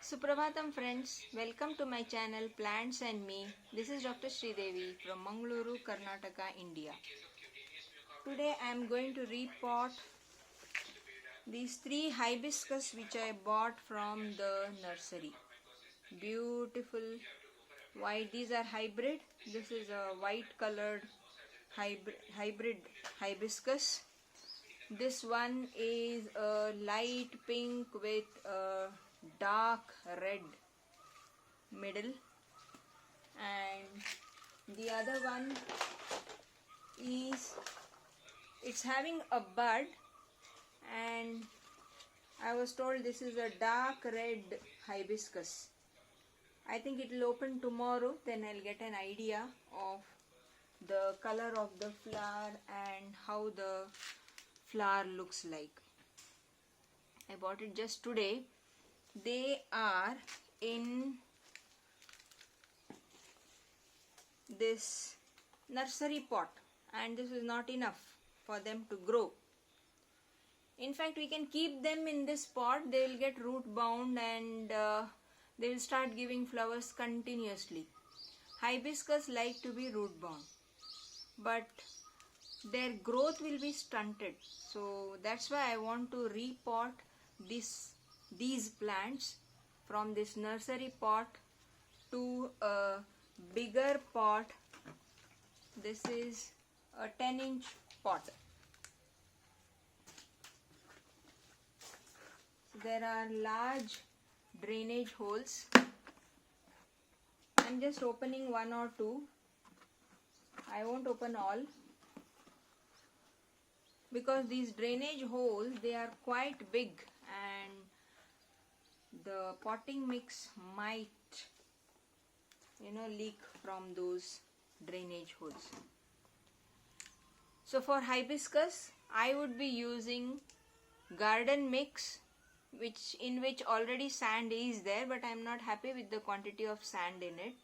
Suprabhatam friends, welcome to my channel Plants and Me. This is Dr. Sridevi from Mangaluru, Karnataka, India. Today I am going to repot these three hibiscus which I bought from the nursery. Beautiful white, these are hybrid. This is a white colored hybrid hibiscus. This one is a light pink with a dark red middle, and the other one is it's having a bud, and I was told this is a dark red hibiscus. I think it will open tomorrow, then I'll get an idea of the color of the flower and how the flower looks like. I bought it just today. They are in this nursery pot, and this is not enough for them to grow. In fact, we can keep them in this pot. They will get root bound and they will start giving flowers continuously. Hibiscus like to be root bound, but their growth will be stunted. So that's why I want to repot these plants from this nursery pot to a bigger pot. This is a 10-inch pot. So there are large drainage holes. I'm just opening one or two. I won't open all, because these drainage holes, they are quite big and the potting mix might leak from those drainage holes. So for hibiscus, I would be using garden mix, in which already sand is there, but I am not happy with the quantity of sand in it.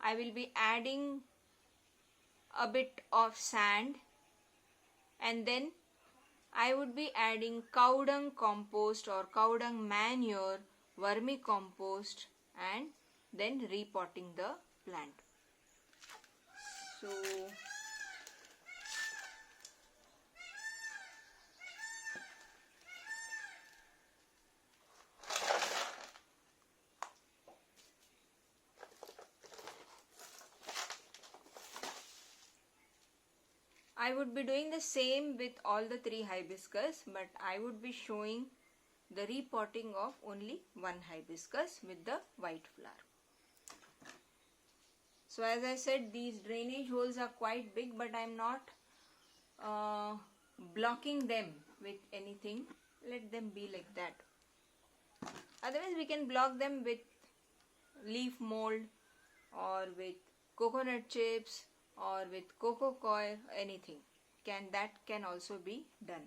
I will be adding a bit of sand, and then I would be adding cow dung compost or cow dung manure, vermicompost, and then repotting the plant. So I would be doing the same with all the three hibiscus, but I would be showing the repotting of only one hibiscus with the white flower. So as I said, these drainage holes are quite big, but I am not blocking them with anything. Let them be like that. Otherwise we can block them with leaf mold or with coconut chips or with coco coir, anything. That can also be done.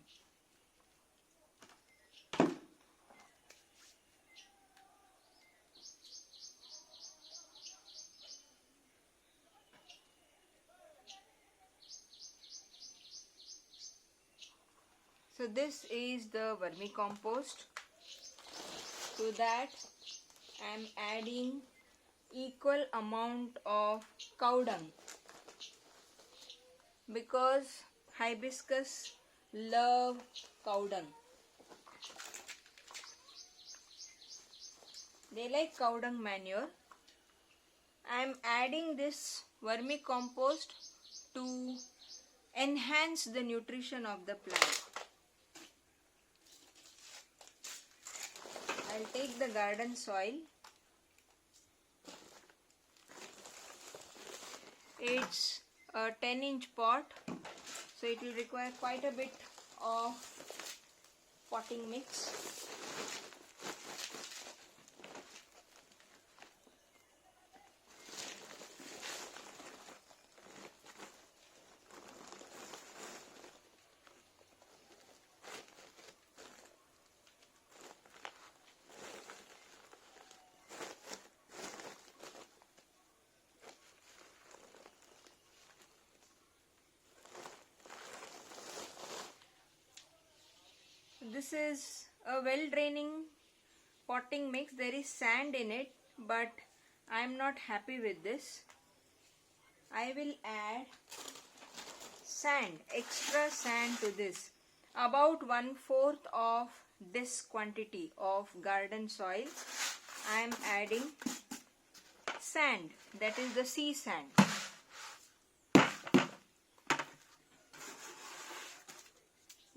So this is the vermicompost. To that I am adding equal amount of cow dung, because hibiscus love cow dung. They like cow dung manure. I am adding this vermicompost to enhance the nutrition of the plant. I'll take the garden soil. It's a 10-inch pot, so it will require quite a bit of potting mix. This is a well draining potting mix. There is sand in it, but I am not happy with this. I will add sand, extra sand to this. About 1/4 of this quantity of garden soil I am adding sand, that is the sea sand.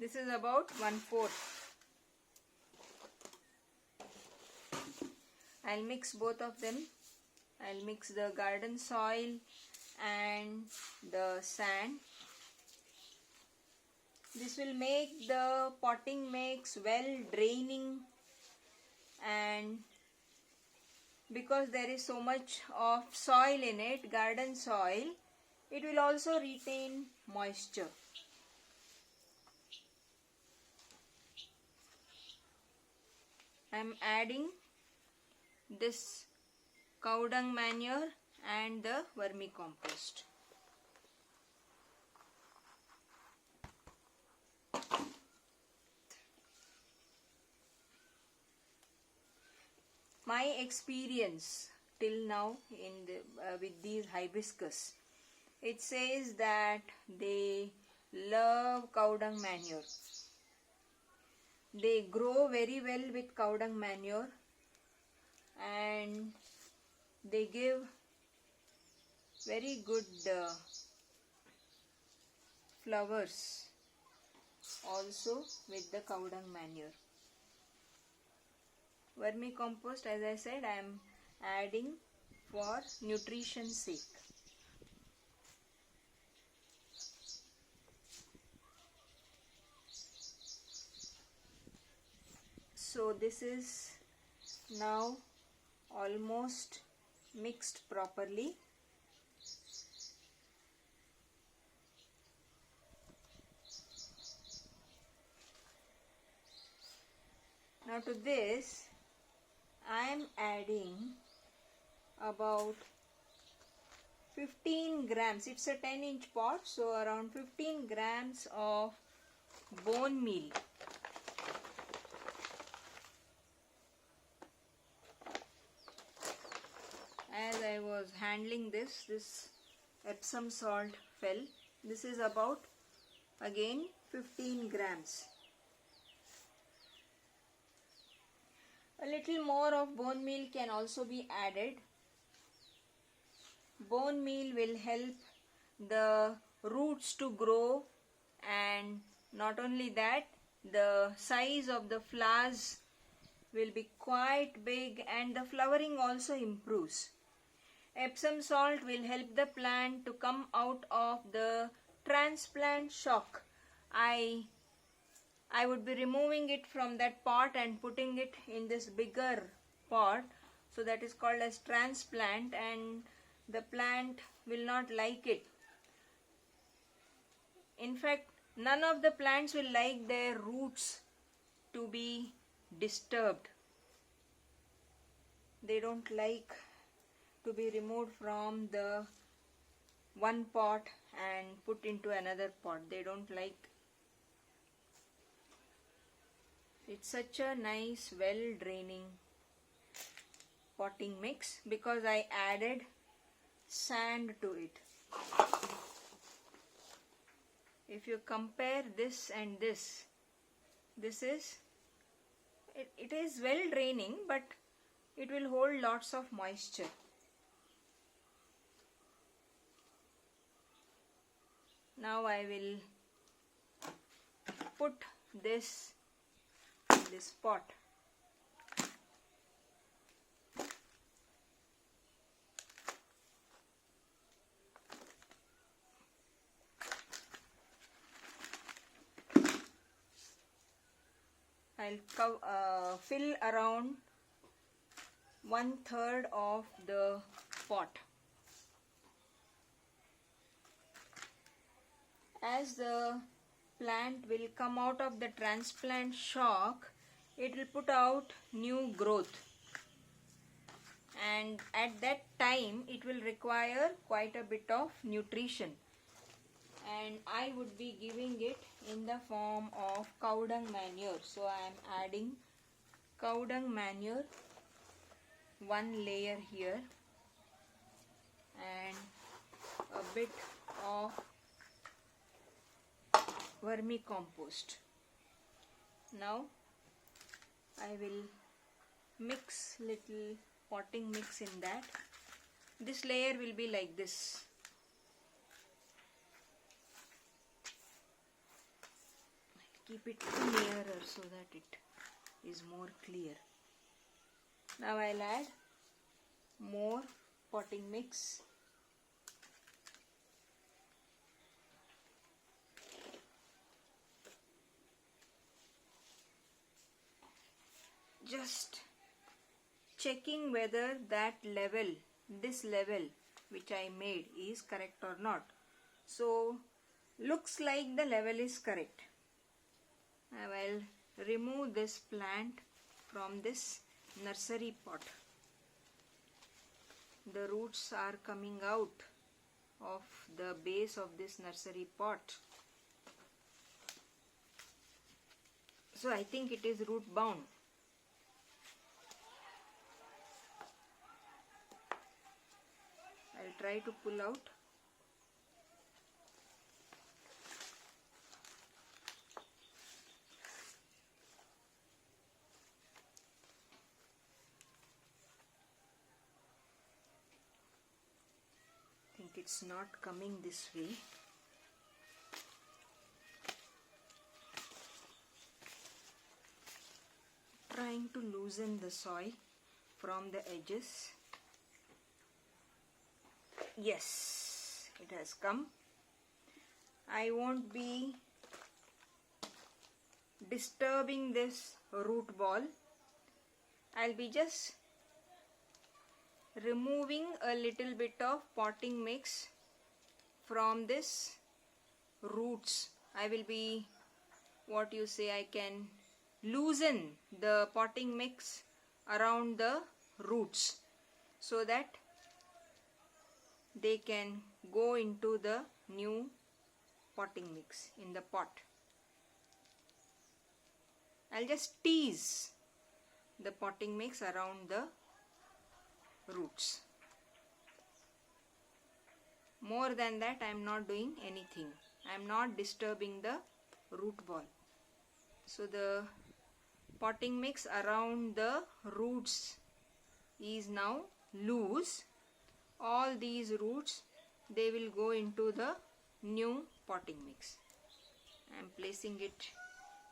This is about 1/4. I'll mix both of them. I'll mix the garden soil and the sand. This will make the potting mix well draining, and because there is so much of soil in it, garden soil, it will also retain moisture. I am adding this cow dung manure and the vermicompost. My experience till now with these hibiscus, it says that they love cow dung manure. They grow very well with cow dung manure, and they give very good flowers also with the cow dung manure. Vermicompost, as I said, I am adding for nutrition's sake. So this is now almost mixed properly. Now to this I am adding about 15 grams. It's a 10-inch pot, so around 15 grams of bone meal. As I was handling this Epsom salt fell. This is about again 15 grams. A little more of bone meal can also be added. Bone meal will help the roots to grow, and not only that, the size of the flowers will be quite big and the flowering also improves. Epsom salt will help the plant to come out of the transplant shock. I would be removing it from that pot and putting it in this bigger pot, so that is called as transplant, and the plant will not like it. In fact, none of the plants will like their roots to be disturbed. They don't like to be removed from the one pot and put into another pot. They don't like. It's such a nice, well draining potting mix because I added sand to it. If you compare this and this is, it is well draining, but it will hold lots of moisture. Now I will put this in this pot. I'll fill around 1/3 of the pot. As the plant will come out of the transplant shock, it will put out new growth, and at that time it will require quite a bit of nutrition, and I would be giving it in the form of cow dung manure. So I am adding cow dung manure, one layer here, and a bit of vermicompost. Now I will mix little potting mix in that. This layer will be like this. I'll keep it nearer so that it is more clear. Now I'll add more potting mix. Just checking whether that level, this level which I made, is correct or not. So looks like the level is correct. I will remove this plant from this nursery pot. The roots are coming out of the base of this nursery pot. So I think it is root bound. I'll try to pull out. I think it's not coming this way. Trying to loosen the soil from the edges. Yes, it has come. I won't be disturbing this root ball. I'll be just removing a little bit of potting mix from this roots. I will be, I can loosen the potting mix around the roots so that they can go into the new potting mix in the pot. I'll just tease the potting mix around the roots. More than that, I am not doing anything. I am not disturbing the root ball. So the potting mix around the roots is now loose. All these roots, they will go into the new potting mix. I am placing it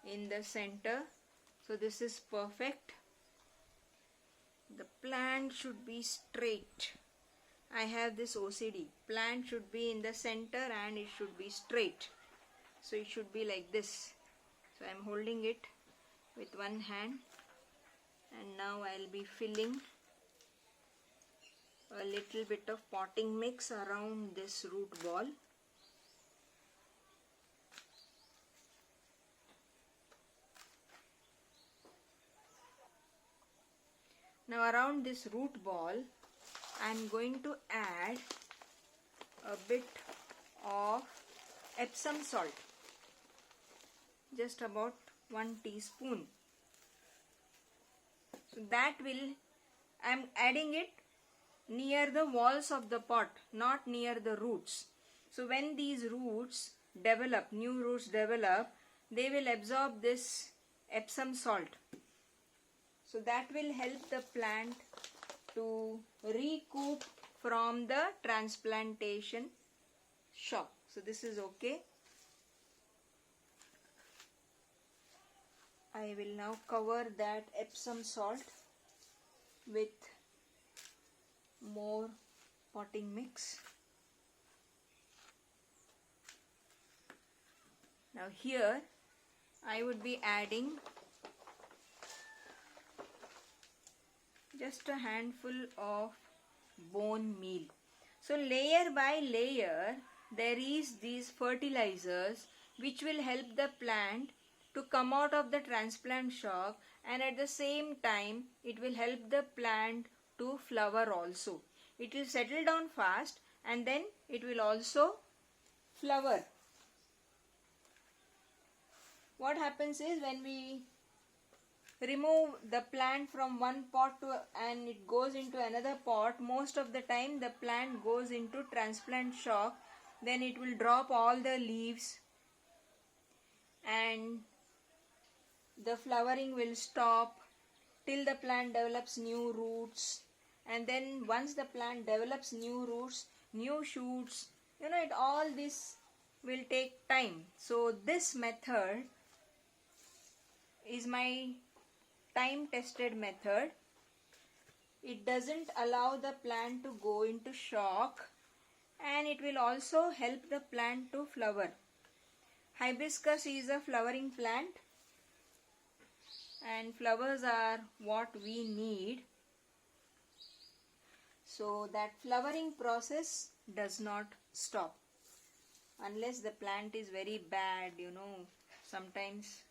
in the center. So this is perfect. The plant should be straight. I have this OCD. Plant should be in the center and it should be straight. So it should be like this. So I am holding it with one hand, and now I will be filling a little bit of potting mix around this root ball. Now around this root ball, I am going to add a bit of Epsom salt, just about 1 teaspoon. So that will, I am adding it near the walls of the pot, not near the roots. So when these roots develop, new roots develop, they will absorb this Epsom salt. So that will help the plant to recoup from the transplantation shock. So this is okay. I will now cover that Epsom salt with more potting mix. Now here I would be adding just a handful of bone meal. So layer by layer there is these fertilizers which will help the plant to come out of the transplant shock, and at the same time it will help the plant to flower also. It will settle down fast and then it will also flower. What happens is when we remove the plant from one pot and it goes into another pot, most of the time the plant goes into transplant shock. Then it will drop all the leaves and the flowering will stop till the plant develops new roots. And then once the plant develops new roots, new shoots, all this will take time. So this method is my time tested method. It doesn't allow the plant to go into shock, and it will also help the plant to flower. Hibiscus is a flowering plant, and flowers are what we need, so that flowering process does not stop unless the plant is very bad. Sometimes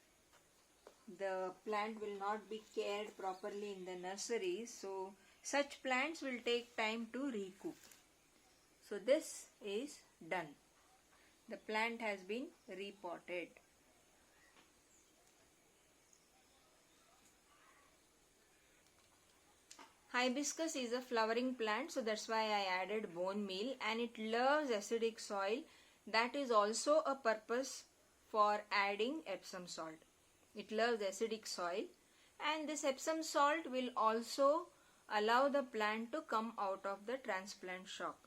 the plant will not be cared properly in the nursery, so such plants will take time to recoup. So this is done. The plant has been repotted. Hibiscus is a flowering plant, so that's why I added bone meal, and it loves acidic soil. That is also a purpose for adding Epsom salt. It loves acidic soil, and this Epsom salt will also allow the plant to come out of the transplant shock.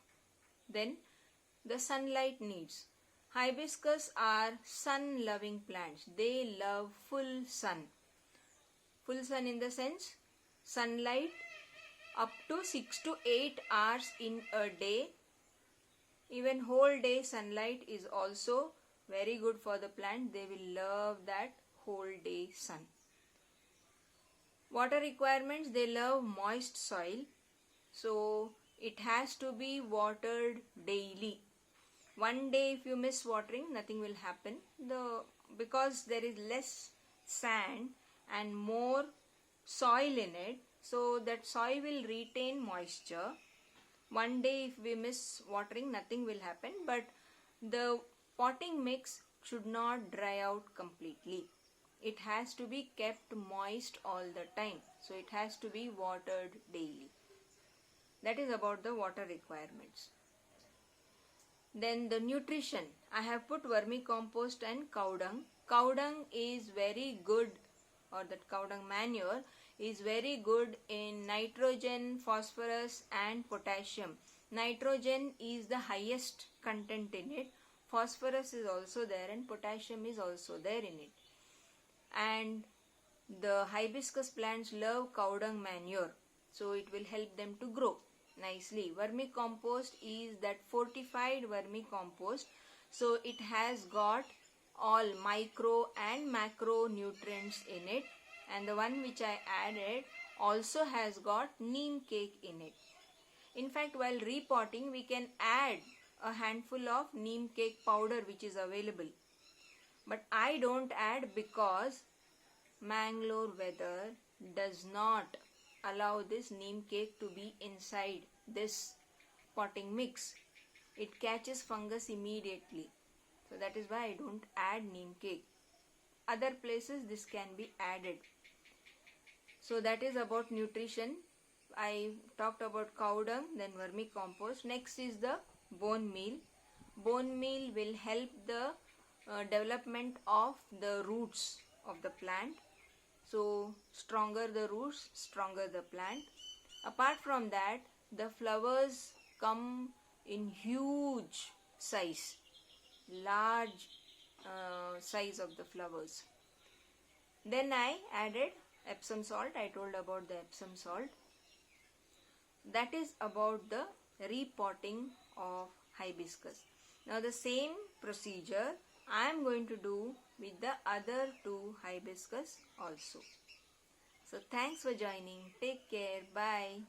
Then the sunlight needs. Hibiscus are sun-loving plants. They love full sun. Full sun in the sense sunlight up to 6 to 8 hours in a day. Even whole day sunlight is also very good for the plant. They will love that whole day sun. Water requirements, they love moist soil, so it has to be watered daily. One day if you miss watering, nothing will happen. Because there is less sand and more soil in it, so that soil will retain moisture. One day if we miss watering, nothing will happen, but the potting mix should not dry out completely. It has to be kept moist all the time, so it has to be watered daily. That is about the water requirements. Then the nutrition. I have put vermicompost and cow dung. Cow dung is very good, or that cow dung manure is very good in nitrogen, phosphorus and potassium. Nitrogen is the highest content in it. Phosphorus is also there and potassium is also there in it. And the hibiscus plants love cow dung manure, so it will help them to grow nicely. Vermicompost is that fortified vermicompost, so it has got all micro and macro nutrients in it, and the one which I added also has got neem cake in it. In fact, while repotting, we can add a handful of neem cake powder which is available, but I don't add because Mangalore weather does not allow this neem cake to be inside this potting mix. It catches fungus immediately, so that is why I don't add neem cake. Other places this can be added. So that is about nutrition. I talked about cow dung, then vermicompost. Next is the bone meal. Bone meal will help the development of the roots of the plant. So stronger the roots, stronger the plant. Apart from that, the flowers come in huge size, large size of the flowers. Then I added Epsom salt. I told about the Epsom salt. That is about the repotting of hibiscus. Now the same procedure I am going to do with the other two hibiscus also. So thanks for joining. Take care. Bye.